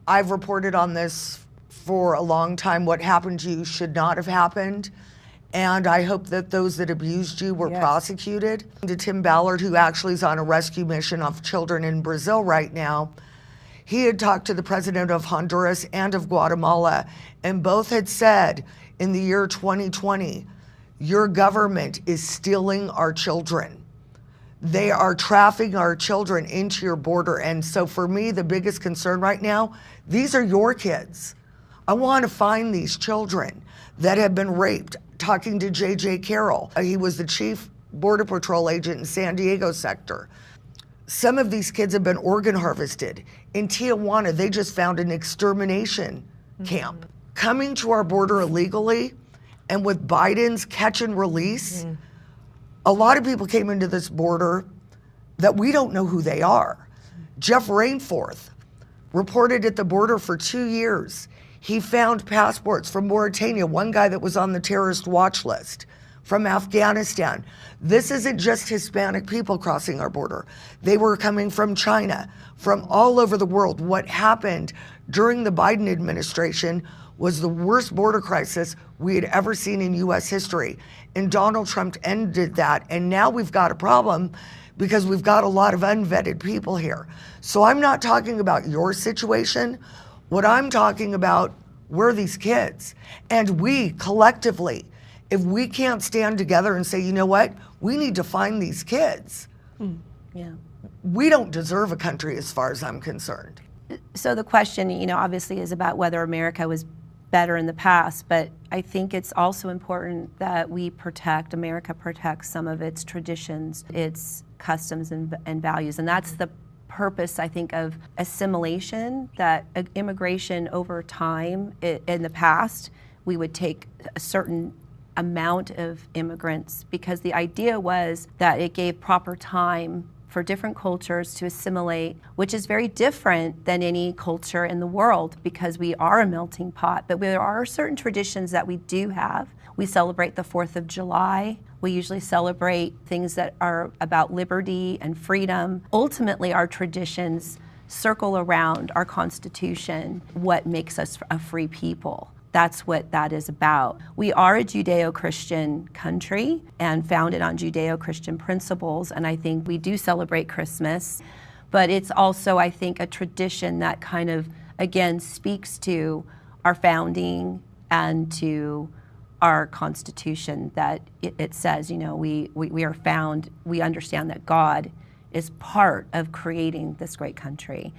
I've reported on this for a long time. What happened to you should not have happened. And I hope that those that abused you were prosecuted. To Tim Ballard, who actually is on a rescue mission of children in Brazil right now, he had talked to the president of Honduras and of Guatemala, and both had said in the year 2020, your government is stealing our children. They are trafficking our children into your border. And so for me, the biggest concern right now, these are your kids. I want to find these children that have been raped. Talking to J.J. Carroll, he was the chief border patrol agent in San Diego sector. Some of these kids have been organ harvested. In Tijuana, they just found an extermination camp. Coming to our border illegally, and with Biden's catch and release, a lot of people came into this border that we don't know who they are. Jeff Rainforth reported at the border for 2 years. He found passports from Mauritania, one guy that was on the terrorist watch list, from Afghanistan. This isn't just Hispanic people crossing our border. They were coming from China, from all over the world. What happened during the Biden administration was the worst border crisis we had ever seen in US history. And Donald Trump ended that. And now we've got a problem because we've got a lot of unvetted people here. So I'm not talking about your situation. What I'm talking about were these kids. And we collectively, if we can't stand together and say, you know what, we need to find these kids, we don't deserve a country as far as I'm concerned. So the question, obviously is about whether America was better in the past, but I think it's also important that America protects some of its traditions, its customs and values. And that's the purpose, I think, of assimilation, that immigration over time, in the past, we would take a certain amount of immigrants because the idea was that it gave proper time for different cultures to assimilate, which is very different than any culture in the world because we are a melting pot. But there are certain traditions that we do have. We celebrate the 4th of July. We usually celebrate things that are about liberty and freedom. Ultimately, our traditions circle around our Constitution, what makes us a free people. That's what that is about. We are a Judeo-Christian country and founded on Judeo-Christian principles, and I think we do celebrate Christmas, but it's also, I think, a tradition that kind of, again, speaks to our founding and to our Constitution, that it says, we are found, we understand that God is part of creating this great country.